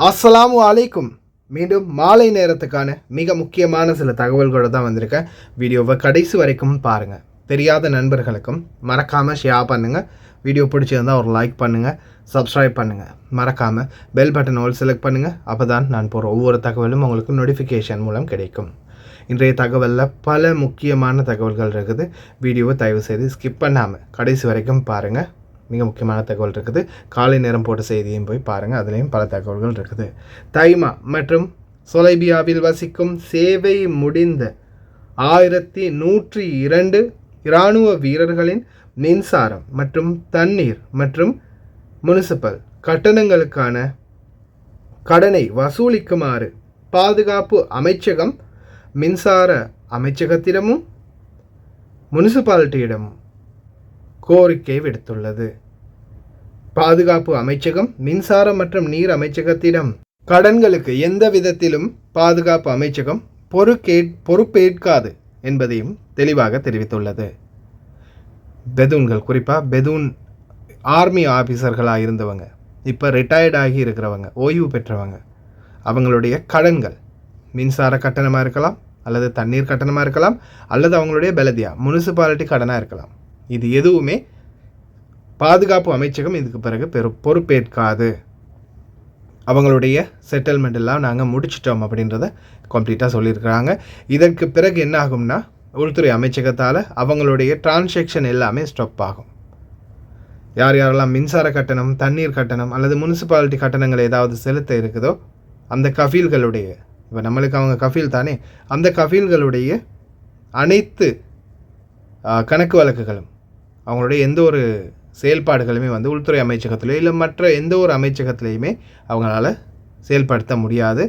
அஸ்ஸலாமு அலைக்கும். மீண்டும் மாலை நேரத்துக்கான மிக முக்கியமான சில தகவல்களோடு தான் வந்திருக்கேன். வீடியோவை கடைசி வரைக்கும் பாருங்கள். தெரியாத நண்பர்களுக்கும் மறக்காமல் ஷேர் பண்ணுங்கள். வீடியோ பிடிச்சிருந்தால் ஒரு லைக் பண்ணுங்கள், சப்ஸ்கிரைப் பண்ணுங்கள். மறக்காமல் பெல் பட்டன் ஆல் செலக்ட் பண்ணுங்கள். அப்போ தான் நான் போகிற ஒவ்வொரு தகவலும் உங்களுக்கு நோட்டிஃபிகேஷன் மூலம் கிடைக்கும். இன்றைய தகவலில் பல முக்கியமான தகவல்கள் இருக்குது. வீடியோவை தயவு செய்து ஸ்கிப் பண்ணாமல் கடைசி வரைக்கும் பாருங்கள். மிக முக்கியமான தகவல் இருக்குது. காலை நேரம் போட்ட செய்தியும் போய் பாருங்கள், அதுலேயும் பல தகவல்கள் இருக்குது. தைமா மற்றும் சொலைபியாவில் வசிக்கும் சேவை முடிந்த 1102 இராணுவ வீரர்களின் மின்சாரம் மற்றும் தண்ணீர் மற்றும் முனிசிபல் கட்டணங்களுக்கான கடனை வசூலிக்குமாறு பாதுகாப்பு அமைச்சகம் மின்சார அமைச்சகத்திடமும் முனிசிபாலிட்டியிடமும் கோரிக்கை விடுத்துள்ளது. பாதுகாப்பு அமைச்சகம் மின்சாரம் மற்றும் நீர் அமைச்சகத்திடம் கடன்களுக்கு எந்த விதத்திலும் பாதுகாப்பு அமைச்சகம் பொறுப்பேற்காது என்பதையும் தெளிவாக தெரிவித்துள்ளது. பெதூன்கள், குறிப்பாக பெதூன் ஆர்மி ஆஃபீஸர்களாக இருந்தவங்க, இப்போ ரிட்டையர்ட் ஆகி இருக்கிறவங்க, ஓய்வு பெற்றவங்க, அவங்களுடைய கடன்கள் மின்சார கட்டணமாக இருக்கலாம், அல்லது தண்ணீர் கட்டணமாக இருக்கலாம், அல்லது அவங்களுடைய பெலதியா முனிசிபாலிட்டி கடனாக இருக்கலாம். இது எதுவுமே பாதுகாப்பு அமைச்சகம் இதுக்கு பிறகு பொறுப்பேற்காது. அவங்களுடைய செட்டில்மெண்ட் எல்லாம் நாங்கள் முடிச்சிட்டோம் அப்படின்றத கம்ப்ளீட்டாக சொல்லியிருக்கிறாங்க. இதற்கு பிறகு என்ன ஆகும்னா, உள்துறை அமைச்சகத்தால் அவங்களுடைய டிரான்சாக்ஷன் எல்லாமே ஸ்டாப் ஆகும். யார் யாரெல்லாம் மின்சார கட்டணம், தண்ணீர் கட்டணம் அல்லது முனிசிபாலிட்டி கட்டணங்கள் ஏதாவது செலுத்த இருக்குதோ அந்த கஃபீல்களுடைய, இப்போ நம்மளுக்கு அவங்க கஃபீல் தானே, அந்த கஃபீல்களுடைய அனைத்து கணக்கு வழக்குகளும், அவங்களுடைய எந்த ஒரு செயல்பாடுகளுமே உள்துறை அமைச்சகத்திலே இல்லை மற்ற எந்த ஒரு அமைச்சகத்திலையுமே அவங்களால செயல்படுத்த முடியாது.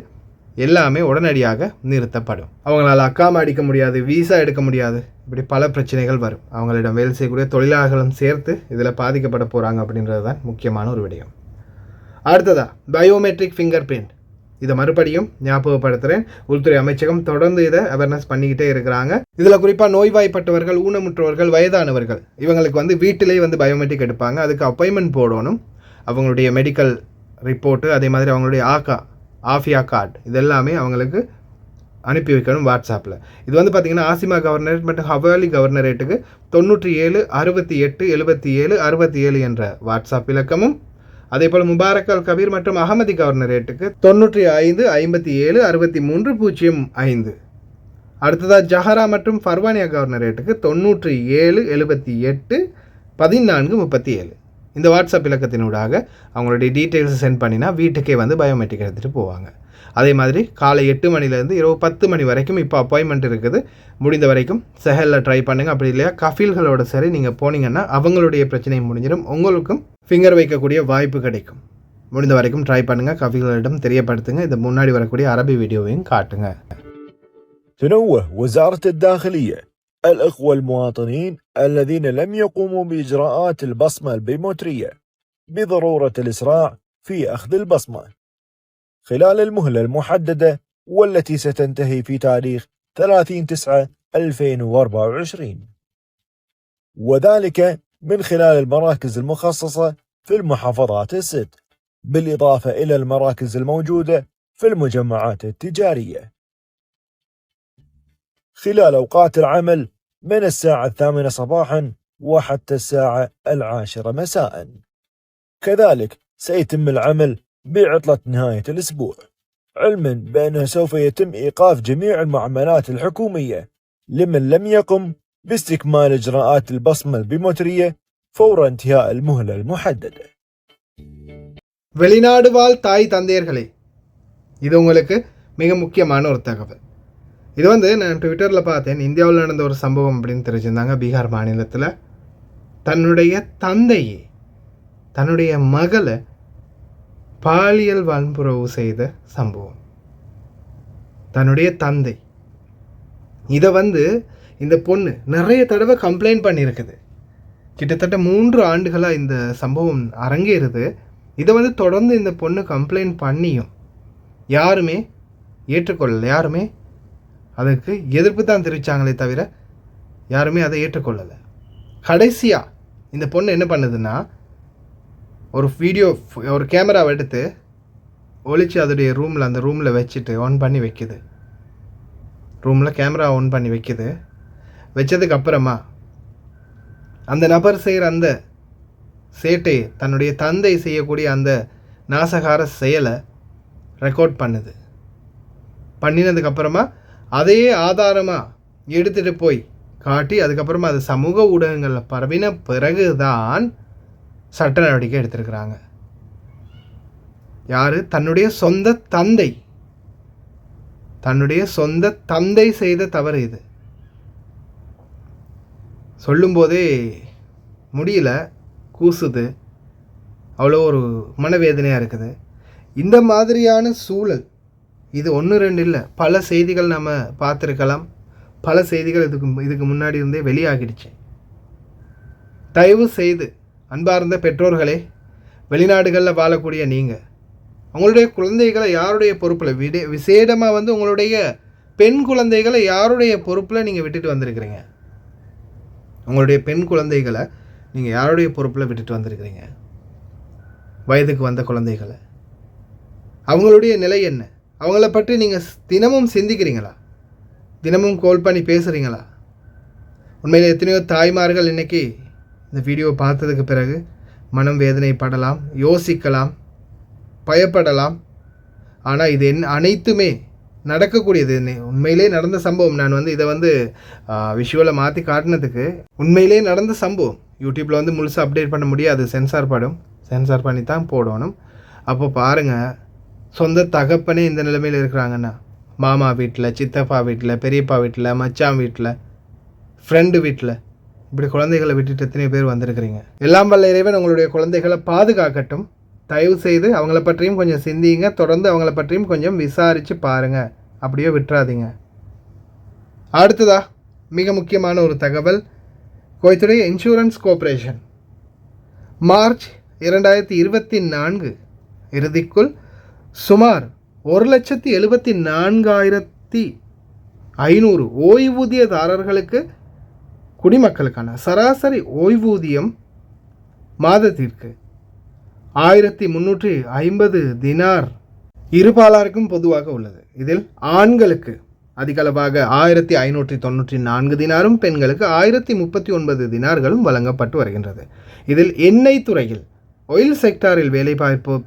எல்லாமே உடனடியாக நிறுத்தப்படும். அவங்களால அக்காம அடிக்க முடியாது, வீசா எடுக்க முடியாது, இப்படி பல பிரச்சனைகள் வரும். அவங்களிடம் வேலை செய்யக்கூடிய தொழிலாளர்களும் சேர்த்து இதில் பாதிக்கப்பட போகிறாங்க அப்படின்றது தான் முக்கியமான ஒரு விடயம். அடுத்ததா பயோமெட்ரிக் ஃபிங்கர் பிரிண்ட். இதை மறுபடியும் ஞாபகப்படுத்துகிறேன். உள்துறை அமைச்சகம் தொடர்ந்து இதை அவேர்னஸ் பண்ணிக்கிட்டே இருக்கிறாங்க. இதில் குறிப்பாக நோய்வாய்ப்பட்டவர்கள், ஊனமுற்றவர்கள், வயதானவர்கள், இவங்களுக்கு வீட்டிலேயே பயோமெட்ரிக் எடுப்பாங்க. அதுக்கு அப்பாயின்மெண்ட் போடணும். அவங்களுடைய மெடிக்கல் ரிப்போர்ட்டு, அதே மாதிரி அவங்களுடைய ஆஃபியா கார்டு, இதெல்லாமே அவங்களுக்கு அனுப்பி வைக்கணும் வாட்ஸ்அப்பில். இது பார்த்திங்கன்னா ஆசிமா கவர்னரேட் மற்றும் ஹவாலி கவர்னரேட்டுக்கு 97 68 77 67 என்ற வாட்ஸ்அப் இலக்கமும், அதே போல் முபாரக் அல் கபீர் மற்றும் அகமதி கவர்னரேட்டுக்கு 95 57 63 05. அடுத்ததாக ஜஹரா மற்றும் ஃபர்வானியா கவர்னரேட்டுக்கு 97 78 14 37. இந்த வாட்ஸ்அப் இலக்கத்தினூடாக அவங்களுடைய டீட்டெயில்ஸை சென்ட் பண்ணினா வீட்டுக்கே பயோமெட்ரிக் எடுத்துகிட்டு போவாங்க. அதே மாதிரி காலை 8 மணிலேருந்து இரவு 10 மணி வரைக்கும் இப்போ அப்பாயின்மெண்ட் இருக்குது. முடிந்த வரைக்கும் செஹலில் ட்ரை பண்ணுங்கள். அப்படி இல்லையா கஃபீல்களோட சரி நீங்கள் போனீங்கன்னா அவங்களுடைய பிரச்சனையும் முடிஞ்சிடும், உங்களுக்கும் ஃபிங்கர் வைக்கக்கூடிய வாய்ப்பு கிடைக்கும். முடிந்த வரைக்கும் ட்ரை பண்ணுங்கள், கஃபீல்களிடம் தெரியப்படுத்துங்க. இது முன்னாடி வரக்கூடிய அரபி வீடியோவையும் காட்டுங்க. تنوه وزارة الداخلية الإخوة المواطنين الذين لم يقوموا بإجراءات البصمة البيومترية بضرورة الإسراع في أخذ البصمة خلال المهلة المحددة والتي ستنتهي في تاريخ 30/9/2024، وذلك من خلال المراكز المخصصة في المحافظات ال6، بالإضافة إلى المراكز الموجودة في المجمعات التجارية خلال أوقات العمل من الساعة 8 صباحا وحتى الساعة 10 مساء. كذلك سيتم العمل بعطلة نهاية الأسبوع، علما بأنه سوف يتم إيقاف جميع المعاملات الحكومية لمن لم يقم باستكمال إجراءات البصمة البيومترية فور انتهاء المهلة المحددة. வெளிநாடு வாழ் தாய் தந்தையர்களே, இது உங்களுக்கு மிக முக்கியமான ஒரு தகவல். இது நான் ட்விட்டரில் பார்த்தேன். இந்தியாவில் நடந்த ஒரு சம்பவம் அப்படின்னு தெரிஞ்சிருந்தாங்க. பீகார் மாநிலத்தில் தன்னுடைய தந்தையை, தன்னுடைய மகளை பாலியல் வன்புறவு செய்த சம்பவம். தன்னுடைய தந்தை இதை இந்த பொண்ணு நிறைய தடவை கம்ப்ளைண்ட் பண்ணியிருக்குது. கிட்டத்தட்ட 3 ஆண்டுகளாக இந்த சம்பவம் அரங்கேறுது. இதை தொடர்ந்து இந்த பொண்ணு கம்ப்ளைண்ட் பண்ணியும் யாருமே ஏற்றுக்கொள்ளலை. யாருமே அதுக்கு எதிர்ப்பு தான் தெரிவித்தாங்களே தவிர யாருமே அதை ஏற்றுக்கொள்ளலை. கடைசியாக இந்த பொண்ணு என்ன பண்ணுதுன்னா, ஒரு கேமராவை எடுத்து ஒளிச்சு அதோடைய ரூமில் அந்த ரூமில் வச்சுட்டு ஆன் பண்ணி வைக்குது. ரூமில் கேமரா ஆன் பண்ணி வைக்குது. வச்சதுக்கு அப்புறமா அந்த நபர் செய்கிற அந்த சேட்டை, தன்னுடைய தந்தை செய்யக்கூடிய அந்த நாசகார செயலை ரெக்கார்ட் பண்ணுது. பண்ணினதுக்கப்புறமா அதையே ஆதாரமாக எடுத்துகிட்டு போய் காட்டி அதுக்கப்புறமா அது சமூக ஊடகங்களில் பரவின பிறகு தான் சட்ட நடவடிக்கை எடுத்திருக்கிறாங்க. யார்? தன்னுடைய சொந்த தந்தை செய்த தவறு இது. சொல்லும்போதே முடியல, கூசுது, அவ்வளோ ஒரு மனவேதனையாக இருக்குது. இந்த மாதிரியான சூழல் இது 1-2 இல்லை, பல செய்திகள் நம்ம பார்த்துருக்கலாம். பல செய்திகள் இதுக்கு முன்னாடி இருந்தே வெளியாகிடுச்சு. தயவு செய்து அன்பார்ந்த பெற்றோர்களே, வெளிநாடுகளில் வாழக்கூடிய நீங்கள் உங்களுடைய குழந்தைகளை யாருடைய பொறுப்பில் விசேடமாக உங்களுடைய பெண் குழந்தைகளை யாருடைய பொறுப்பில் நீங்கள் விட்டுட்டு வந்திருக்கிறீங்க? உங்களுடைய பெண் குழந்தைகளை நீங்கள் யாருடைய பொறுப்பில் விட்டுட்டு வந்திருக்கிறீங்க? வயதுக்கு வந்த குழந்தைகளை அவங்களுடைய நிலை என்ன? அவங்கள பற்றி நீங்கள் தினமும் சிந்திக்கிறீங்களா? தினமும் கால் பண்ணி பேசுகிறீங்களா? உண்மையில் எத்தனையோ தாய்மார்கள் இன்றைக்கி இந்த வீடியோவை பார்த்ததுக்கு பிறகு மனம் வேதனைப்படலாம், யோசிக்கலாம், பயப்படலாம். ஆனால் இது அனைத்துமே நடக்கக்கூடியது. உண்மையிலே நடந்த சம்பவம். நான் இதை விஷுவலை மாற்றி காட்டினதுக்கு உண்மையிலே நடந்த சம்பவம். யூடியூப்பில் முழுசாக அப்டேட் பண்ண முடியாது, சென்சார் பண்ணி தான் போடணும். அப்போ பாருங்கள், சொந்த தகப்பனே இந்த நிலைமையில் இருக்கிறாங்கன்னா, மாமா வீட்டில், சித்தப்பா வீட்டில், பெரியப்பா வீட்டில், மச்சான் வீட்டில், ஃப்ரெண்டு வீட்டில், இப்படி குழந்தைகளை விட்டுட்டு எத்தனை பேர் வந்திருக்கிறீங்க. எல்லாம் வல்ல இறைவன் உங்களுடைய குழந்தைகளை பாதுகாக்கட்டும். தயவு செய்து அவங்கள பற்றியும் கொஞ்சம் சிந்திங்க. தொடர்ந்து அவங்கள பற்றியும் கொஞ்சம் விசாரித்து பாருங்கள். அப்படியே விட்டுறாதீங்க. அடுத்ததா மிக முக்கியமான ஒரு தகவல். குவைத்துடைய இன்சூரன்ஸ் கார்ப்பரேஷன் மார்ச் 2024 இறுதிக்குள் சுமார் 1,74,500 ஓய்வூதியதாரர்களுக்கு குடிமக்களுக்கான சராசரி ஓய்வூதியம் மாதத்திற்கு 1,350 தினார் இருபாலாருக்கும் பொதுவாக உள்ளது. இதில் ஆண்களுக்கு அதிகளவாக 1,594 தினாரும், பெண்களுக்கு 1,039 தினார்களும் வழங்கப்பட்டு வருகின்றது. இதில் எண்ணெய் துறையில் ஆயில் செக்டாரில் வேலை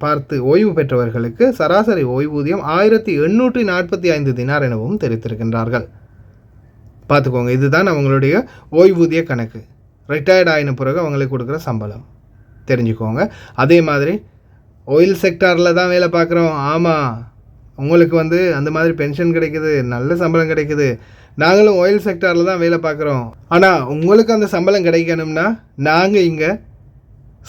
பார்த்து ஓய்வு பெற்றவர்களுக்கு சராசரி ஓய்வூதியம் 1,845 தினார் எனவும் தெரிவித்திருக்கின்றார்கள். பார்த்துக்கோங்க, இதுதான் அவங்களுடைய ஓய்வூதிய கணக்கு. ரிட்டையர்ட் ஆகின பிறகு அவங்களுக்கு கொடுக்குற சம்பளம் தெரிஞ்சுக்கோங்க. அதே மாதிரி ஆயில் செக்டாரில் தான் வேலை பார்க்குறோம். ஆமாம், உங்களுக்கு அந்த மாதிரி பென்ஷன் கிடைக்குது, நல்ல சம்பளம் கிடைக்குது. நாங்களும் ஆயில் செக்டாரில் தான் வேலை பார்க்குறோம். ஆனால் உங்களுக்கு அந்த சம்பளம் கிடைக்கணும்னா நாங்கள் இங்கே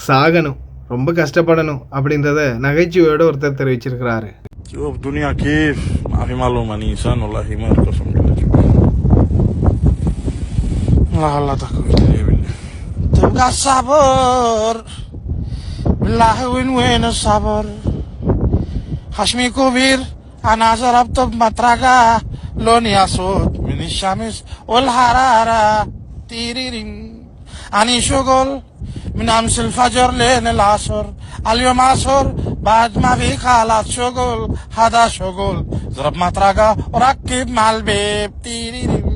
சாகணும், ரொம்ப கஷ்டப்படணும் அப்படின்றத நகைச்சுவையோடு ஒருத்தர் தெரிவிச்சிருக்கிறாரு. شوف دنيا كيف ما في معلومة عن إنسان والله ما قسم بالله. الله تقوي بالله تبقى الصبر بالله وين الصبر خشمي كبير أنا ضربت بمطرقة لوني أسود من الشمس والحرارة تيريرين أني شغل من أمس الفجر لين العصر اليوم عصر بعد ما في خالات شغل هذا شغل ضرب مطرقة وركب مع البيب تيريرين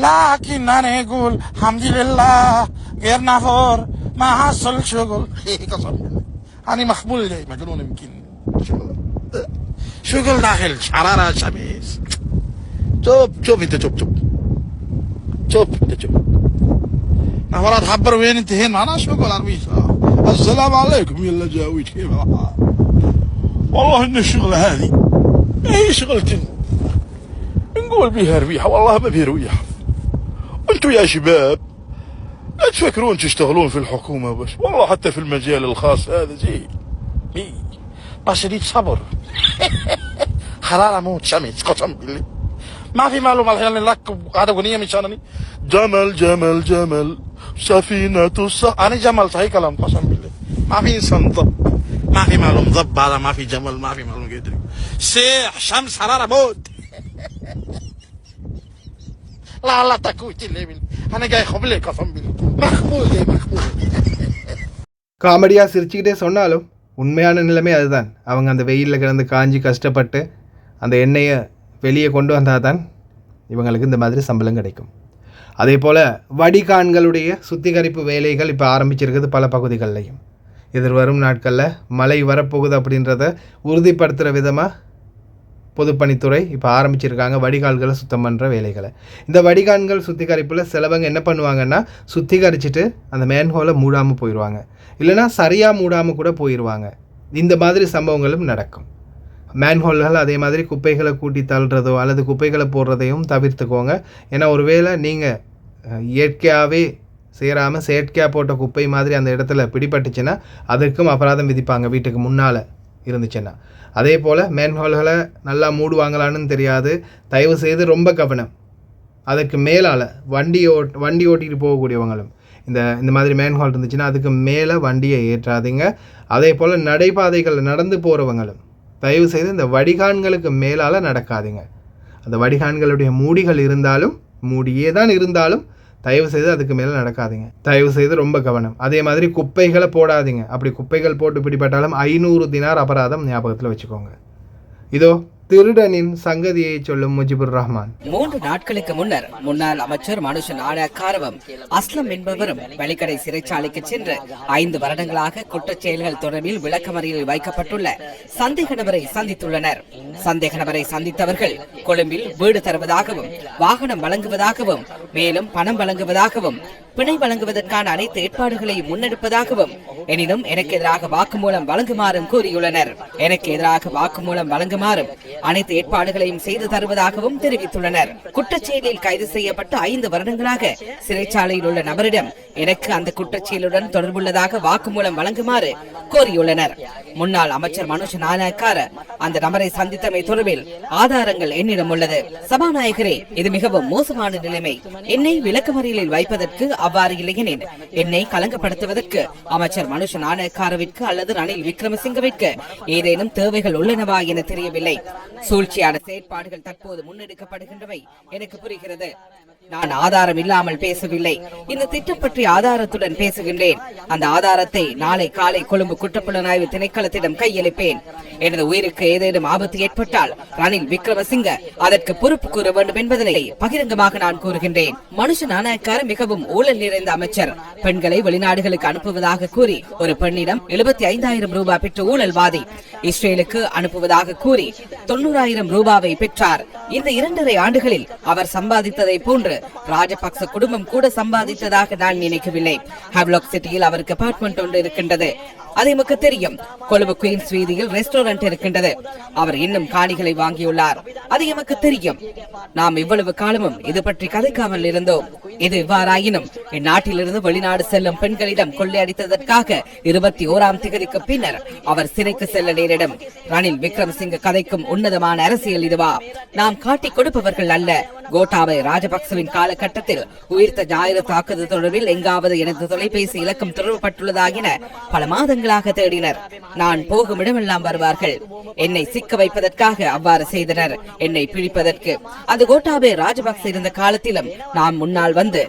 لكن أنا أقول الحمد لله غير نفور ما حصل شغل قسم أنا مخبول جاي مجنون يمكن شغل داخل حرارة شمس شوف انت شوف انت مرات خبر وين انت هنا انا شغل عربيش السلام عليكم يلا جاويش كيف والله ان الشغلة هذه اي شغلة نقول بيها ربيحة والله ما بيها ربيحة. انتوا يا شباب لا تفكرون تشتغلون في الحكومة بس، والله حتى في المجال الخاص هذا زين بس دي صبر حرارة موت شمس قسم بالله ما في معلومة. الحين لك هذا أغنية مشانني جمل جمل جمل سفينة أنا جمل صحيح كلام قسم بالله ما في إنسان ضب، ما في معلوم ضب هذا، ما في جمل، ما في معلوم قدري سيح شمس حرارة موت لا تكوت الليل أنا جاي خبلك قسم بالله مخبول جاي مخبول. காமெடியாக சிரிச்சுக்கிட்டே சொன்னாலும் உண்மையான நிலைமை அதுதான். அவங்க அந்த வெயிலில் கிடந்து காஞ்சி கஷ்டப்பட்டு அந்த எண்ணெயை வெளியே கொண்டு வந்தால் தான் இவங்களுக்கு இந்த மாதிரி சம்பளம் கிடைக்கும். அதே போல் வடிகான்களுடைய சுத்திகரிப்பு வேலைகள் இப்போ ஆரம்பிச்சிருக்குது பல பகுதிகள்லையும். எதிர்வரும் நாட்களில் மழை வரப்போகுது அப்படின்றத உறுதிப்படுத்துகிற விதமாக பொதுப்பணித்துறை இப்போ ஆரம்பிச்சிருக்காங்க வடிகால்களை சுத்தம் பண்ணுற வேலைகளை. இந்த வடிகான்கள் சுத்திகரிப்பில் சிலவங்க என்ன பண்ணுவாங்கன்னா சுத்திகரிச்சுட்டு அந்த மேன்ஹோலை மூடாமல் போயிடுவாங்க, இல்லைனா சரியாக மூடாமல் கூட போயிடுவாங்க. இந்த மாதிரி சம்பவங்களும் நடக்கும். மேன்ஹோல்கள் அதே மாதிரி குப்பைகளை கூட்டி தள்ளுறதோ அல்லது குப்பைகளை போடுறதையும் தவிர்த்துக்கோங்க. ஏன்னா ஒருவேளை நீங்கள் இயற்கையாகவே சேராமல் செயற்கையாக போட்ட குப்பை மாதிரி அந்த இடத்துல பிடிபட்டுச்சுன்னா அதற்கும் அபராதம் விதிப்பாங்க வீட்டுக்கு முன்னால் இருந்துச்சுன்னா. அதே போல் மேன்ஹோல்களை நல்லா மூடுவாங்களான்னு தெரியாது. தயவு செய்து ரொம்ப கவனம். அதுக்கு மேலால் வண்டி ஓட்டிகிட்டு போகக்கூடியவங்களும் இந்த மாதிரி மேன்ஹோல் இருந்துச்சுன்னா அதுக்கு மேலே வண்டியை ஏற்றாதீங்க. அதே போல் நடைபாதைகள் நடந்து போகிறவங்களும் தயவு செய்து இந்த வடிகான்களுக்கு மேலால் நடக்காதீங்க. அந்த வடிகான்களுடைய மூடிகள் இருந்தாலும் மூடியே தான் இருந்தாலும் தயவு செய்து அதுக்கு மேலே நடக்காதீங்க. தயவு செய்து ரொம்ப கவனம். அதே மாதிரி குப்பைகளை போடாதீங்க. அப்படி குப்பைகள் போட்டு பிடிபட்டாலும் 500 தினார் அபராதம் ஞாபகத்தில் வச்சுக்கோங்க. இதோ திருடனின் சங்கதியை சொல்லும் முஜிபுர் ரஹ்மான். 3 நாட்களுக்கு முன்னர் முன்னாள் அமைச்சர் மனுஷ நாணயக்காரவும் அஸ்லம் என்பவரும் வெளிக்கடை சிறைச்சாலைக்கு சென்று 5 வருடங்களாக குற்றச் செயல்கள் தொடர்பில் விளக்கமறியலில் வைக்கப்பட்டுள்ள சந்தேக நபரை சந்தித்துள்ளனர். சந்தேக நபரை சந்தித்தவர்கள் கொழும்பில் வீடு தருவதாகவும் வாகனம் வழங்குவதாகவும் மேலும் பணம் வழங்குவதாகவும் பிணை வழங்குவதற்கான அனைத்து ஏற்பாடுகளையும் முன்னெடுப்பதாகவும் எனினும் எனக்கு எதிராக வாக்குமூலம் வழங்குமாறும் கூறியுள்ளனர். எனக்கு எதிராக வாக்குமூலம் வழங்குமாறும் அனைத்து ஏற்பாடுகளையும் செய்து தருவதாகவும் தெரிவித்துள்ளனர். குற்றச்செயலில் கைது செய்யப்பட்ட 5 வருடங்களாக சிறைச்சாலையில் உள்ள நபரிடம் எனக்கு அந்த குற்றச்செயலுடன் தொடர்புள்ளதாக வாக்குமூலம் வழங்குமாறு கோரியுள்ளனர். முன்னாள் அமைச்சர் மனுஷ நாணயக்கார அந்த நபரை சந்தித்தமை தொடர்பில் ஆதாரங்கள் என்னிடம் உள்ளது. சபாநாயகரே, இது மிகவும் மோசமான நிலைமை. என்னை விளக்கமறியலில் வைப்பதற்கு அவ்வாறு இல்லையெனில் என்னை கலங்கப்படுத்துவதற்கு அமைச்சர் மனுஷ நாணயக்காரவிற்கு அல்லது ரணில் விக்ரமசிங்கவிற்கு ஏதேனும் தேவைகள் உள்ளனவா என தெரியவில்லை. சூழ்ச்சியான செயற்பாடுகள் தற்போது முன்னெடுக்கப்படுகின்றவை எனக்கு புரிகிறது. நான் ஆதாரம் இல்லாமல் பேசவில்லை. இந்த திட்டம் பற்றி ஆதாரத்துடன் பேசுகின்றேன். அந்த ஆதாரத்தை நாளை காலை கொழும்பு குற்றப்புலனாய்வு திணைக்களத்திடம் கையளிப்பேன். எனது உயிருக்கு ஏதேனும் ஆபத்து ஏற்பட்டால் ரணில் விக்ரமசிங்க அதற்கு பொறுப்பு கூற வேண்டும் என்பதனை பகிரங்கமாக நான் கூறுகின்றேன். மனுஷ நாணயக்கார மிகவும் ஊழல் நிறைந்த அமைச்சர். பெண்களை வெளிநாடுகளுக்கு அனுப்புவதாக கூறி ஒரு பெண்ணிடம் 75,000 ரூபாய் பெற்ற ஊழல்வாதி. இஸ்ரேலுக்கு அனுப்புவதாக கூறி 90,000 ரூபாவை பெற்றார். இந்த 2.5 ஆண்டுகளில் அவர் சம்பாதித்ததை போன்று ராஜபக்ச குடும்பம் கூட சம்பாதித்ததாக நான் நினைக்கவில்லை. ஹவ்லாக் சிட்டியில் அவருக்கு அபார்ட்மெண்ட் ஒன்று இருக்கின்றது. அது எமக்கு தெரியும். கொழும்பு குயின்ஸ் வீதியில் ரெஸ்டாரண்ட் இருக்கின்றது. அவர் இன்னும் காணிகளை வாங்கியுள்ளார். அது எமக்கு தெரியும். நாம் இவ்வளவு காலமும் இது பற்றி கதைக்காமல் இருந்தோம். இது இவ்வாறாயினும் இந்நாட்டிலிருந்து வெளிநாடு செல்லும் பெண்களிடம் கொள்ளையடித்ததற்காக 21ஆம் தேதிக்கு பின்னர் அவர் சிறைக்கு செல்ல நேரிடும். ரணில் விக்ரமசிங்க கதைக்கும் உன்னதமான அரசியல் இதுவா? நாம் காட்டிக் கொடுப்பவர்கள் அல்ல. கோட்டாபய ராஜபக்சவின் காலகட்டத்தில் உயிர்த்த ஞாயிறு தாக்குதல் தொடர்பில் எங்காவது எனது தொலைபேசி இலக்கம் தொடர்புபட்டுள்ளதா என பல மாதங்களாக தேடினர். நான் போகும் இடமெல்லாம் வருவார்கள். என்னை சிக்க வைப்பதற்காக அவ்வாறு செய்தனர். என்னை பிடிப்பதற்கு. அது கோட்டாபய ராஜபக்ச இருந்த காலத்திலும் நாம் முன்னால் வந்து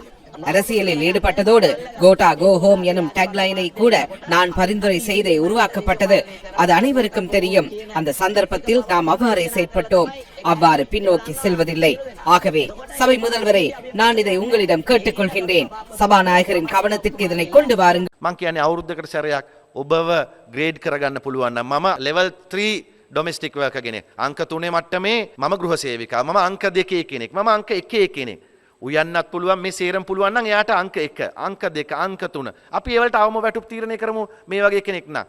அரசியலில் ஈடுபட்டதோடு கோட்டா கோ ஹோம் எனும் டேக்லைனை கூட நான் பரிந்துரை செய்தே உருவாக்கப்பட்டது. அது அனைவருக்கும் தெரியும். அந்த சந்தர்ப்பத்தில் நாம் அவ்வாறே செயற்பட்டோம். அவ்வாறு பின்னோக்கி செல்வதில்லை. ஆகவே சபை முதல்வரே, நான் இதை உங்களிடம் கேட்டுக்கொள்கின்றேன். சபாநாயகரின் கவனத்திற்கு இதனை கொண்டு வாருங்கள். මං කියන්නේ අවුරුද්දකට සැරයක් ඔබව ග්‍රේඩ් කරගන්න පුළුවන් නම් මම level 3 ඩොමෙස්ටික් වර්කර් කෙනෙක්. අංක 3 මට්ටමේ මම ගෘහ සේවිකා. මම අංක 2 කෙනෙක්. මම අංක 1 කෙනෙක්. උයන්නත් පුළුවන් මේ සේරම පුළුවන් නම් එයාට අංක 1, අංක 2, අංක 3. අපි ඒවලට අවම වැටුප් තීරණය කරමු මේ වගේ කෙනෙක් නම්.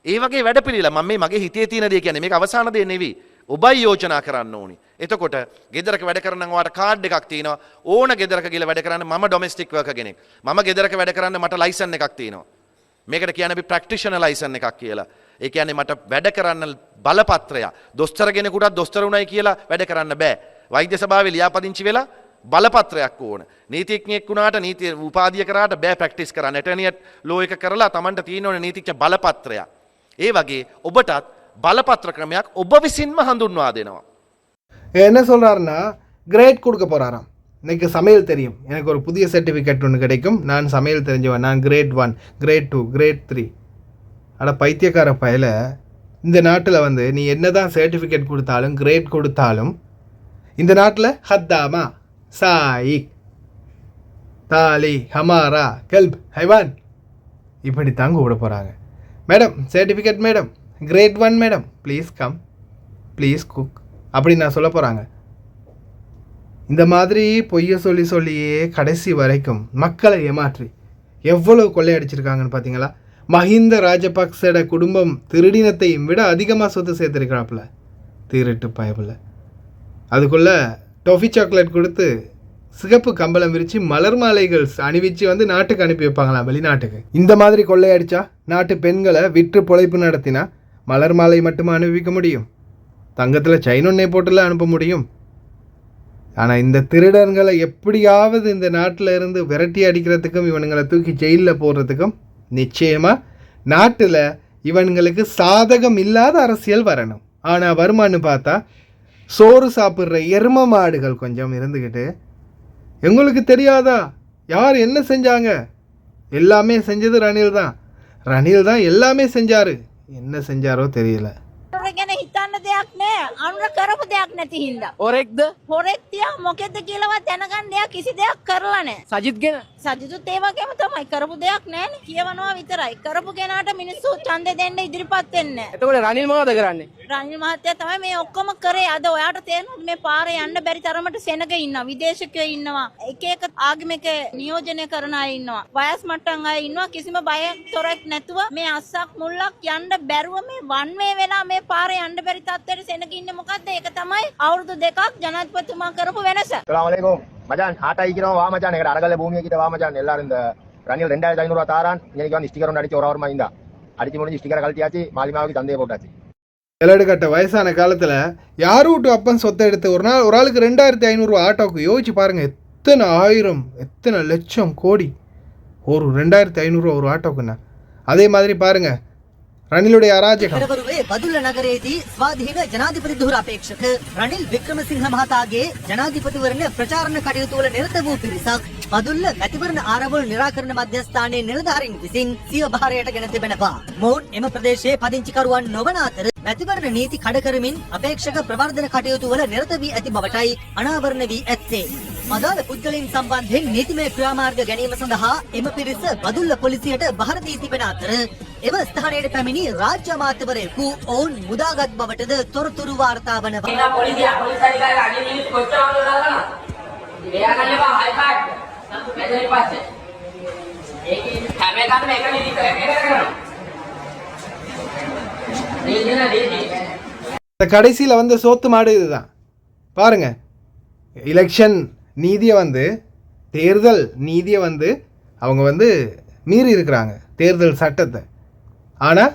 ඒ වගේ වැඩපිළිවෙල මම මේ මගේ හිතේ තියෙන දේ කියන්නේ මේක අවසාන දේ නෙවෙයි. ඔබයි යෝජනා කරන්න ඕනි. එතකොට ගෙදරක වැඩ කරන නම් ඔයාට කාඩ් එකක් තියෙනවා. ඕන ගෙදරක ගිහලා වැඩ කරන්න මම ඩොමෙස්ටික් වර්කර් කෙනෙක්. මම ගෙදරක වැඩ කරන්න මට ලයිසන් එකක් තියෙනවා. මේකට කියන්නේ අපි ප්‍රැක්ටිෂනර් ලයිසන් එකක් කියලා. ඒ කියන්නේ මට වැඩ කරන්න බලපත්‍රයක්. දොස්තර කෙනෙකුටත් දොස්තර උණයි කියලා වැඩ කරන්න බෑ. වෛද්‍ය සභාවේ ලියාපදිංචි වෙලා බලපත්‍රයක් ඕන. නීතිඥයෙක් වුණාට නීති උපාධිය කරාට බෑ ප්‍රැක්ටිස් කරන්න. ඇටර්නියට් ලෝ එක කරලා Tamanට තියෙන ඕනේ නීතිඥ බලපත්‍රයක්. ඒ වගේ ඔබටත් බලපත්‍ර ක්‍රමයක් ඔබ විසින්ම හඳුන්වා දෙනවා. என்ன சொல்கிறாருன்னா கிரேட் கொடுக்க போகிறாராம். எனக்கு சமையல் தெரியும், எனக்கு ஒரு புதிய சர்டிஃபிகேட் ஒன்று கிடைக்கும், நான் சமையல் தெரிஞ்சவன், நான் கிரேட் 1, கிரேட் 2, கிரேட் 3 ஆனால் பைத்தியக்கார பயல இந்த நாட்டில் வந்து நீ என்ன தான் சர்டிஃபிகேட் கொடுத்தாலும் கிரேட் கொடுத்தாலும் இந்த நாட்டில் ஹத்தாமா சாயிக் தாலி ஹமாரா கல்ப் ஹைவான் இப்படி தாங்க விட போகிறாங்க. Madam certificate madam, grade 1 madam, please come, please cook அப்படி நான் சொல்ல போகிறாங்க. இந்த மாதிரி பொய்யை சொல்லியே கடைசி வரைக்கும் மக்களை ஏமாற்றி எவ்வளோ கொள்ளையடிச்சிருக்காங்கன்னு பார்த்தீங்களா? மஹிந்த ராஜபக்சோட குடும்பம் திருடினத்தையும் விட அதிகமாக சொத்து சேர்த்துருக்கிறாப்புல, திருட்டு பயப்பில். அதுக்குள்ளே டொஃபி சாக்லேட் கொடுத்து சிகப்பு கம்பளம் விரித்து மலர் மாலைகள் அணிவிச்சு வந்து நாட்டுக்கு அனுப்பி வைப்பாங்களாம், வெளிநாட்டுக்கு. இந்த மாதிரி கொள்ளையடிச்சா நாட்டு பெண்களை விற்று பொழைப்பு நடத்தினா மலர் மாலை மட்டுமா அனுபவிக்க முடியும்? தங்கத்தில் செயினொன்னே போட்டுலாம் அனுப்ப முடியும். ஆனால் இந்த திருடன்களை எப்படியாவது இந்த நாட்டில் இருந்து விரட்டி அடிக்கிறதுக்கும் இவனுங்களை தூக்கி ஜெயிலில் போடுறதுக்கும் நிச்சயமாக நாட்டில் இவன்களுக்கு சாதகம் இல்லாத அரசியல் வரணும். ஆனால் வருமானு பார்த்தா சோறு சாப்பிட்ற எரும மாடுகள் கொஞ்சம் இருந்துக்கிட்டு எங்களுக்கு தெரியாதா யார் என்ன செஞ்சாங்க? எல்லாமே செஞ்சது ரணில் தான். ரணில் தான் எல்லாமே செஞ்சார். என்ன செஞ்சாரோ தெரியல. ගැන හිතන්න දෙයක් නෑ. අනුර කරපු දෙයක් නැති හින්දා. හොරෙක්ද? හොරෙක් තියා මොකෙද්ද කියලාවත් දැනගන්න දෙයක් කිසි දෙයක් කරලා නෑ. සජිත් ගැන සජිතුත් ඒ වගේම තමයි කරපු දෙයක් නෑනේ. කියවනවා විතරයි. කරපු කෙනාට මිනිස්සු ඡන්දෙ දෙන්න ඉදිරිපත් වෙන්නේ නෑ. එතකොට රනිල් මොනවද කරන්නේ? රනිල් මහත්තයා තමයි මේ ඔක්කොම කරේ. අද ඔයාට තේරෙනවද මේ පාරේ යන්න බැරි තරමට සෙනග ඉන්නවා. විදේශිකයෝ ඉන්නවා. එක එක ආගමික නියෝජනය කරන අය ඉන්නවා. වයස් මට්ටම් අය ඉන්නවා. කිසිම බයක් තොරක් නැතුව මේ අස්සක් මුල්ලක් යන්න බැරුව මේ වන් වේ වෙලා මේ පාරේ යන්න බැරි තත්ත්වෙට සෙනග ඉන්නේ මොකද්ද? ඒක තමයි අවුරුදු දෙකක් ජනාධිපතිතුමා කරපු වෙනස. அஸ்ஸலாமு மச்சான் ஹாட் ஆகிக்கிறோம் வா மச்சான் எங்கட அடகல்ல பூமியை கிட்ட வா மச்சான் எல்லாரும் இந்த ரணில் 2500 ரூபாய் தாரான் இன்னைக்கு வந்து ஸ்டிக்கர் ஒன்று அடிச்சு ஒரு வாரமா இருந்தா அடிச்சு முடிஞ்சு ஸ்டிக்கரை கழட்டியாச்சு மாலிமாவுக்கு தந்தையை போட்டாச்சு. இலடுகட்ட வயசான காலத்தில் யார் வீட்டு அப்பன் சொத்தை எடுத்து ஒரு ஆளுக்கு 2500 ஆட்டோவுக்கு யோசிச்சு பாருங்கள். எத்தனை ஆயிரம் எத்தனை லட்சம் கோடி ஒரு 2500 ஒரு ஆட்டோக்குண்ணா. அதே மாதிரி பாருங்கள் රනිලුடைய අරාජකම්. පෙරවරුවේ බදුල්ල නගරයේදී ස්වාධීන ජනාධිපති ධුර අපේක්ෂක රනිල් වික්‍රමසිංහ මහතාගේ ජනාධිපතිවරණ ප්‍රචාරණ කටයුතු වල නිරත වූ පිරිසක් බදුල්ල මැතිවරණ ආරවුල් නිරාකරණ මධ්‍යස්ථානයේ නිලධාරීන් විසින් සිය භාරයට ගෙන තිබෙනවා. මොවුන් එම ප්‍රදේශයේ පදිංචිකරුවන් නොවන අතර මැතිවරණ නීති කඩ කරමින් අපේක්ෂක ප්‍රවර්ධන කටයුතු වල නිරත වී ඇති බවටයි අනාවරණ වී ඇත්තේ. අදාළ පුද්ගලයන් සම්බන්ධයෙන් නීතිමය ක්‍රියාමාර්ග ගැනීම සඳහා එම පිරිස බදුල්ල පොලිසියට බහර දී තිබෙන අතර එම ස්ථානයට පැමිණි රාජ්‍ය අමාත්‍යවරයෙකු ඔවුන් මුදාගත් බවටද තොරතුරු වාර්තා වනවා. இந்த கடைசியில் வந்து சோத்து மாடு இதுதான் பாருங்க. எலெக்ஷன் நீதியை வந்து தேர்தல் நீதியை வந்து அவங்க வந்து மீறி இருக்கிறாங்க, தேர்தல் சட்டத்தை. ஆனால்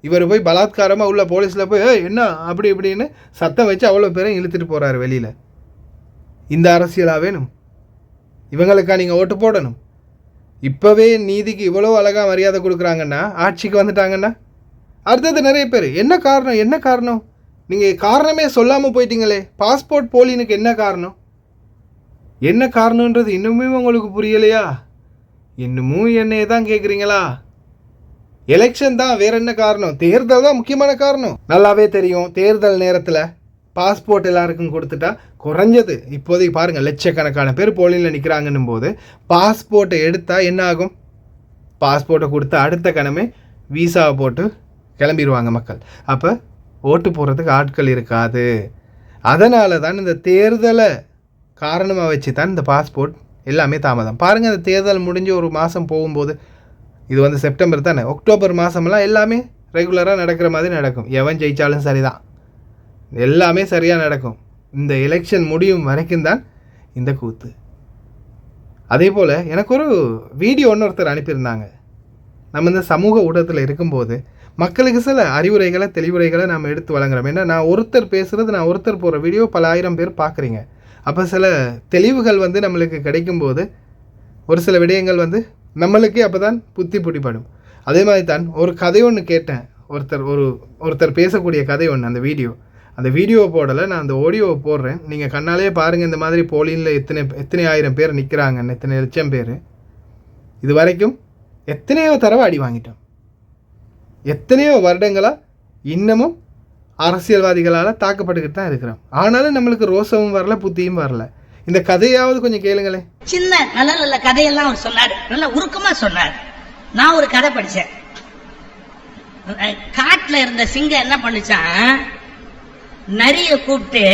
இவர் போய் பலாத்காரமாக உள்ள போலீஸில் போய் என்ன அப்படி இப்படின்னு சத்தம் வச்சு அவ்வளோ பேரும் இழுத்துட்டு போகிறாரு வெளியில். இந்த அரசியலாக வேணும்? இவங்களுக்கா நீங்கள் ஓட்டு போடணும்? இப்போவே நீதிக்கு இவ்வளோ அழகாக மரியாதை கொடுக்குறாங்கன்னா, ஆட்சிக்கு வந்துட்டாங்கன்னா அடுத்தது நிறைய பேர் என்ன காரணம் நீங்கள் காரணமே சொல்லாமல் போயிட்டீங்களே. பாஸ்போர்ட் போலினுக்கு என்ன காரணன்றது இன்னுமே உங்களுக்கு புரியலையா? இன்னமும் என்னையே தான் கேட்குறீங்களா? எலெக்ஷன் தான், வேற என்ன காரணம்? தேர்தல் தான் முக்கியமான காரணம். நல்லாவே தெரியும். தேர்தல் நேரத்தில் பாஸ்போர்ட் எல்லாருக்கும் கொடுத்துட்டா குறைஞ்சது இப்போதைக்கு பாருங்கள் லட்சக்கணக்கான பேர் போலியில் நிற்கிறாங்கன்னும் போது பாஸ்போர்ட்டை எடுத்தால் என்ன ஆகும்? பாஸ்போர்ட்டை கொடுத்தா அடுத்த கணமே வீசாவை போட்டு கிளம்பிடுவாங்க மக்கள். அப்போ ஓட்டு போடுறதுக்கு ஆட்கள் இருக்காது. அதனால தான் இந்த தேர்தலை காரணமாக வச்சு தான் இந்த பாஸ்போர்ட் எல்லாமே தாமதம். பாருங்கள், இந்த தேர்தல் முடிஞ்சு ஒரு மாதம் போகும்போது, இது வந்து செப்டம்பர் தானே, அக்டோபர் மாதமெல்லாம் எல்லாமே ரெகுலராக நடக்கிற மாதிரி நடக்கும். எவன் ஜெயித்தாலும் சரிதான், எல்லாமே சரியாக நடக்கும். இந்த எலெக்ஷன் முடியும் வரைக்கும் தான் இந்த கூத்து. அதே போல் எனக்கு ஒரு வீடியோ ஒருத்தர் அனுப்பியிருந்தாங்க. நம்ம இந்த சமூக ஊடகத்தில் இருக்கும்போது மக்களுக்கு சில அறிவுரைகளை தெளிவுரைகளை நாம் எடுத்து வழங்குறோம். ஏன்னா நான் ஒருத்தர் பேசுகிறது, நான் ஒருத்தர் போகிற வீடியோ பல ஆயிரம் பேர் பார்க்குறீங்க. அப்போ சில தெளிவுகள் வந்து நம்மளுக்கு கிடைக்கும்போது ஒரு சில விடயங்கள் வந்து நம்மளுக்கே அப்போ தான் புத்தி பிடிப்படும். அதே மாதிரி தான் ஒரு கதை ஒன்று கேட்டேன். ஒருத்தர் பேசக்கூடிய கதை ஒன்று, அந்த வீடியோவை போடலை, நான் அந்த ஆடியோவை போடுறேன். நீங்கள் கண்ணாலே பாருங்கள். இந்த மாதிரி போலியில் எத்தனை ஆயிரம் பேர் நிற்கிறாங்கன்னு, எத்தனை லட்சம் பேர். இது வரைக்கும் எத்தனையோ தடவை அடி வாங்கிட்டோம். எத்தனையோ வருடங்களாக இன்னமும் அரசியல்வாதிகளால் தாக்கப்பட்டுக்கிட்டு தான் இருக்கிறோம். ஆனாலும் நம்மளுக்கு ரோசமும் வரல, புத்தியும் வரல. இந்த கதையாவது கொஞ்சம் கேளுங்களேன். சின்ன நல்ல நல்ல கதையெல்லாம் அவர் சொன்னார், நல்ல உருக்கமா சொன்னார். நான் ஒரு கதை படிச்சேன். காட்டுல இருந்த சிங்கம் என்ன பண்ணுச்சான், நரிய கூப்பிட்டு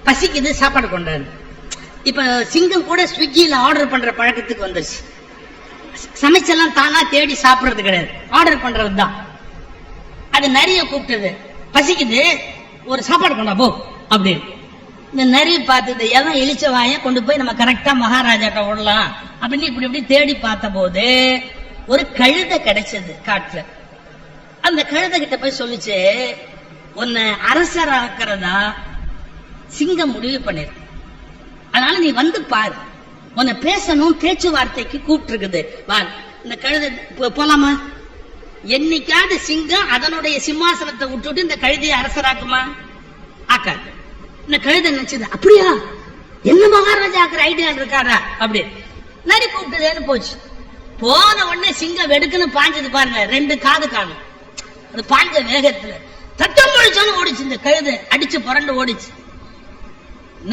பசிக்குது சாப்பாடு கொண்டாரு. இப்ப சிங்கம் கூட ஸ்விக்கியில ஆர்டர் பண்ற பழக்கத்துக்கு வந்துருச்சு. சமைச்செல்லாம் தானா தேடி சாப்பிடுறது கிடையாது, ஆர்டர் பண்றது தான். அது நரிய கூப்பிட்டது, பசிக்குது ஒரு சாப்பாடு கொண்டா போ அப்படின்னு. இந்த நரி பார்த்தது எல்லாம் இழிச்ச வாய கொண்டு போய் நம்ம கரெக்டா மகாராஜாட்ட விடலாம் அப்படின்னு இப்படி இப்படி தேடி பார்த்த போது ஒரு கழுதை கிடைச்சது காட்டுல. அந்த கழுதை கிட்ட போய் சொல்லிச்சு, உன்னை அரசராக்கிறதா சிங்கம் முடிவு பண்ணிரு, அதனால நீ வந்து பாரு, உன்னை பேசணும், பேச்சுவார்த்தைக்கு கூப்பிட்டு இருக்குது வா. இந்த கழுதை போலாமா? என்னைக்காவது சிங்கம் அதனுடைய சிம்மாசனத்தை விட்டுட்டு இந்த கழுதையை அரசராக்குமா? ஆக்காது. இந்த கழுதை நினைச்சது, அப்படியா என்ன மகாராஜா ஆக்குற ஐடியா இருக்காரா அப்படி. நரி கூப்பிட்டதேன்னு போச்சு. போன உடனே சிங்கம் வெடுக்குன்னு பாஞ்சது பாருங்க, 2 காது காணும். அது பாஞ்ச வேகத்துல தட்டம் முடிச்சோன்னு ஓடிச்சு. இந்த கழுதை அடிச்சு புரண்டு ஓடிச்சு.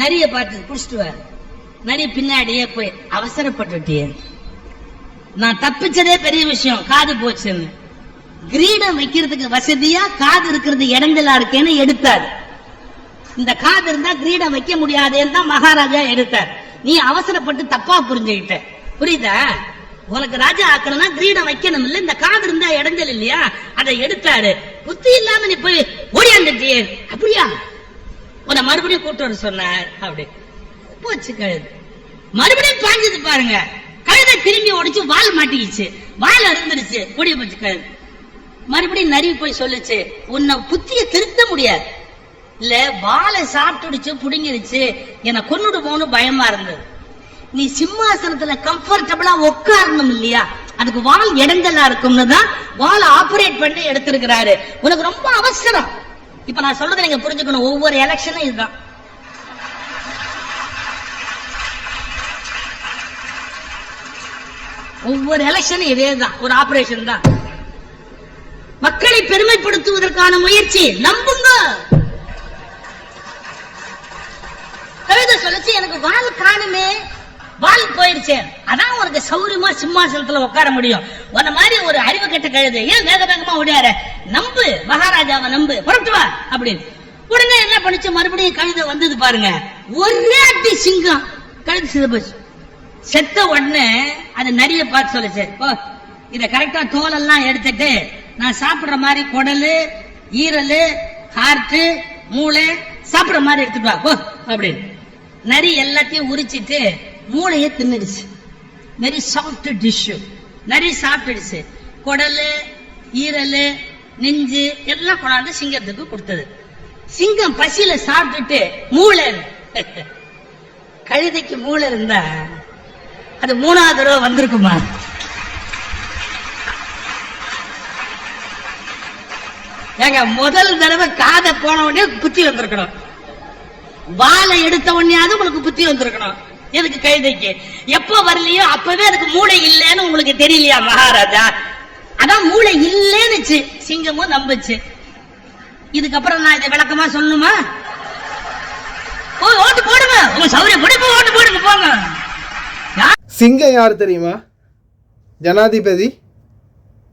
நரிய பார்த்து புடிச்சிட்டு வர. நரி பின்னாடியே போய், அவசரப்பட்டுட்டியே, நான் தப்பிச்சதே பெரிய விஷயம், காது போச்சுன்னு. கிரீடம் வைக்கிறதுக்கு வசதியா காது இருக்கிறது இடங்களா இருக்கேன்னு எடுத்தாரு. இந்த காது இருந்தா கிரீடம் வைக்க முடியாதேன்னு தான் மகாராஜா எடுத்தார். நீ அவசரப்பட்டு தப்பா புரிஞ்சுக்கிட்ட, புரியுதா? உனக்கு ராஜா ஆக்கணும்னா கிரீடம் வைக்கணும் இல்ல, இந்த காது இருந்தா இடங்கள் இல்லையா, அதை எடுத்தாரு. புத்தி இல்லாம நீ போய் ஓடியாந்துட்டியே, அப்படியா? உன்னை மறுபடியும் கூட்டு வர சொன்னார். அப்படி போச்சு கழுது. மறுபடியும் பாஞ்சது பாருங்க, கழுதை திரும்பி ஓடிச்சு, வால் மாட்டிக்கிச்சு, வால் அறுந்துருச்சு, ஓடிய போச்சு கழுது. மறுபடியும் நரி போய் சொல்லுச்சு, உன்னை புத்திய திருத்த முடியாது இல்ல, வாழை சாப்பிட்டுடுச்சு, புடுங்கிடுச்சு, என்னை கொன்னுடுமோன்னு பயமா இருந்தது. நீ சிம்மாசனத்துல கம்ஃபர்டபுளா உட்காரணும் இல்லையா, அதுக்கு வால் இடங்களா இருக்கும்னு தான் வாழை ஆபரேட் பண்ணி எடுத்திருக்கிறாரு. உனக்கு ரொம்ப அவசரம். இப்ப நான் சொல்றதை நீங்க புரிஞ்சுக்கணும், ஒவ்வொரு எலெக்ஷனும் இதுதான். ஒவ்வொரு எலெக்ஷனும் இதேதான், ஒரு ஆபரேஷன் தான். மக்களை பெருமைப்படுத்துவதற்கான முயற்சி, நம்புங்க. கழுதை சொல்லுச்சு, எனக்கு வால் காணுமே, வால் போயிருச்சு, அதான் உனக்கு சௌரியமா சிம்மாசனத்துல உட்கார முடியும். உன்ன மாதிரி ஒரு அறிவு கெட்ட கழுதை ஏன் வேக வேகமா ஓடியார, நம்பு மகாராஜாவை, நம்பு, புறப்பட்டு வா அப்படின்னு. உடனே என்ன பண்ணிச்சு, மறுபடியும் கழுதை வந்தது பாருங்க, ஒரே அடி சிங்கம் கழுது செத்து போச்சு. செத்த உடனே அது நரிய பார்த்து சொல்லுச்சு, இத கரெக்டா தோலெல்லாம் எடுத்துட்டு நான் சாப்பிடுற மாதிரி குடலு, ஈரல், ஹார்ட், மூளை சாப்பிடுற மாதிரி எடுத்துட்டு வா போ அப்படின்னு. நரி எல்லாத்தையும் உரிச்சிட்டு மூளையை தின்னுடுச்சு. நரி சாஃப்ட் டிஷ்யூ, நரி சாப்பிட்டுடுச்சு. குடலு, ஈரல், நெஞ்சு எல்லாம் கொண்டாந்து சிங்கத்துக்கு கொடுத்தது. சிங்கம் பசியில சாப்பிட்டுட்டு மூளை, கழுதைக்கு மூளை இருந்தா அது 3வது தடவை வந்திருக்குமா? ஏங்க, முதல் தடவை காதை போன உடனே புத்தி வந்திருக்கணும், வாழை எடுத்த உடனேயாவது உங்களுக்கு புத்தி வந்திருக்கணும். எதுக்கு கழுதைக்கு? எப்ப வரலையோ அப்பவே அதுக்கு மூளை இல்லைன்னு உங்களுக்கு தெரியலையா மகாராஜா? அதான் மூளை இல்லைன்னுச்சு, சிங்கமும் நம்புச்சு. இதுக்கப்புறம் நான் இதை விளக்கமா சொல்லணுமா? ஓட்டு போடுங்க, உங்க சௌரியப்படி ஓட்டு போடுங்க போங்க. சிங்கம் யார் தெரியுமா? ஜனாதிபதி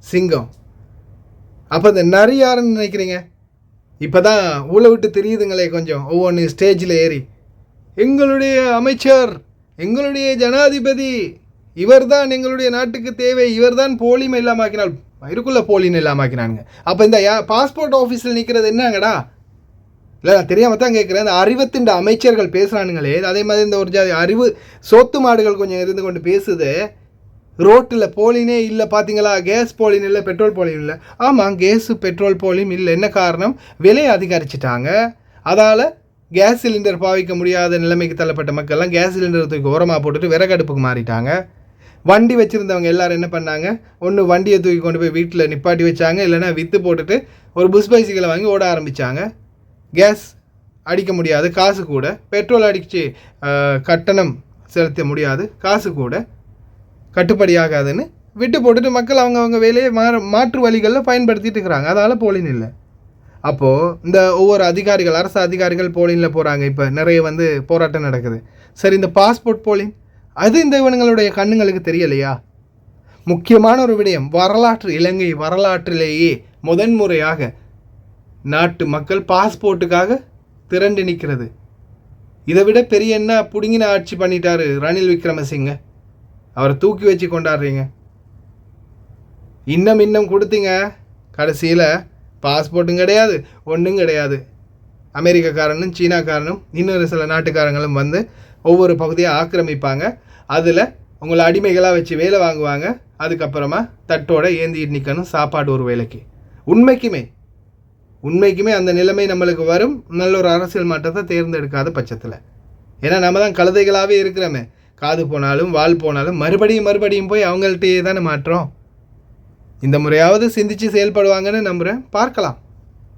சிங்கம். அப்போ இந்த நரி யாருன்னு நினைக்கிறீங்க? இப்போ தான் ஊழ விட்டு தெரியுதுங்களே கொஞ்சம், ஒவ்வொன்று ஸ்டேஜில் ஏறி, எங்களுடைய அமைச்சர், எங்களுடைய ஜனாதிபதி, இவர் தான் எங்களுடைய நாட்டுக்கு தேவை, இவர் தான் போலிமை இல்லாமாக்கினால், இருக்குள்ள போலின்னு இல்லாமாக்கினானுங்க. அப்போ இந்த பாஸ்போர்ட் ஆஃபீஸில் நிற்கிறது என்னங்கடா? இல்லை, நான் தெரியாமல் தான் கேட்குறேன். இந்த அறிவத்தின் அமைச்சர்கள் பேசுகிறானுங்களே, அதே மாதிரி இந்த ஒரு ஜாதி அறிவு சோத்து மாடுகள் கொஞ்சம் இருந்து கொண்டு பேசுது. ரோட்டில் போலினே இல்லை பார்த்தீங்களா, கேஸ் போலின் இல்லை, பெட்ரோல் போலின் இல்லை. ஆமாம், கேஸு பெட்ரோல் போலின் இல்லை. என்ன காரணம்? விலையை அதிகரிச்சிட்டாங்க. அதால் கேஸ் சிலிண்டர் பாவிக்க முடியாத நிலைமைக்கு தள்ளப்பட்ட மக்கள்லாம் கேஸ் சிலிண்டர் தூக்கி ஓரமாக போட்டுட்டு விறகடுப்புக்கு மாறிட்டாங்க. வண்டி வச்சுருந்தவங்க எல்லோரும் என்ன பண்ணாங்க, ஒன்று வண்டியை தூக்கி கொண்டு போய் வீட்டில் நிப்பாட்டி வச்சாங்க, இல்லைன்னா விற்று போட்டுட்டு ஒரு புஷ் பைசிக்கலை வாங்கி ஓட ஆரம்பித்தாங்க. கேஸ் அடிக்க முடியாது, காசு கூட. பெட்ரோல் அடித்து கட்டணம் செலுத்த முடியாது, காசு கூட. கட்டுப்படியாகாதுன்னு விட்டு போட்டுட்டு மக்கள் அவங்க வேலையை மாற்று வழிகளில் பயன்படுத்திட்டு இருக்கிறாங்க. அதால் போலின் இல்லை. அப்போது இந்த ஒவ்வொரு அதிகாரிகள், அரசு அதிகாரிகள் போலினில் போகிறாங்க. இப்போ நிறைய வந்து போராட்டம் நடக்குது. சரி, இந்த பாஸ்போர்ட் போலின் அது இந்த இவனுங்களுடைய கண்ணுங்களுக்கு தெரியலையா? முக்கியமான ஒரு விடயம், இலங்கை வரலாற்றிலேயே முதன்முறையாக நாட்டு மக்கள் பாஸ்போர்ட்டுக்காக திரண்டு நிற்கிறது. இதை விட பெரிய என்ன புடுங்கின ஆட்சி பண்ணிட்டாரு ரணில் விக்ரமசிங்க. அவரை தூக்கி வச்சு கொண்டாடுறீங்க. இன்னும் கொடுத்தீங்க, கடைசியில் பாஸ்போர்ட்டும் கிடையாது, ஒன்றும் கிடையாது. அமெரிக்காக்காரனும் சீனாக்காரனும் இன்னொரு சில நாட்டுக்காரங்களும் வந்து ஒவ்வொரு பகுதியாக ஆக்கிரமிப்பாங்க. அதில் உங்களை அடிமைகளாக வச்சு வேலை வாங்குவாங்க. அதுக்கப்புறமா தட்டோட ஏந்திட்டு நிற்கணும் சாப்பாடு ஒரு வேலைக்கு. உண்மைக்குமே அந்த நிலைமை நம்மளுக்கு வரும், நல்ல ஒரு அரசியல் மாற்றத்தை தேர்ந்தெடுக்காத பட்சத்தில். ஏன்னா நம்ம தான் கழுதைகளாகவே இருக்கிறோமே. காது போனாலும் வால் போனாலும் மறுபடியும் போய் அவங்கள்ட்டையே தானே மாற்றோம். இந்த முறையாவது சிந்தித்து செயல்படுவாங்கன்னு நம்புகிறேன். பார்க்கலாம்.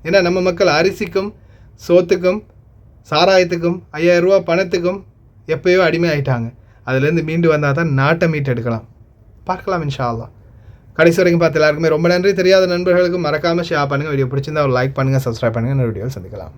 ஏன்னா நம்ம மக்கள் அரிசிக்கும் சோத்துக்கும் சாராயத்துக்கும் 5000 ரூபா பணத்துக்கும் எப்போயோ அடிமை ஆகிட்டாங்க. அதுலேருந்து மீண்டு வந்தால் தான் நாட்டை மீட்டெடுக்கலாம். பார்க்கலாம் இன்ஷா அல்லாஹ். கடைசி வரைக்கும் பார்த்து எல்லாருக்குமே ரொம்ப நன்றி. தெரியாத நண்பர்களுக்கும் மறக்காமல் ஷேர் பண்ணுங்கள். வீடியோ பிடிச்சிருந்தா ஒரு லைக் பண்ணுங்கள், சப்ஸ்கிரைப் பண்ணுங்கள். இன்னொரு வீடியோவில் சந்திக்கலாம்.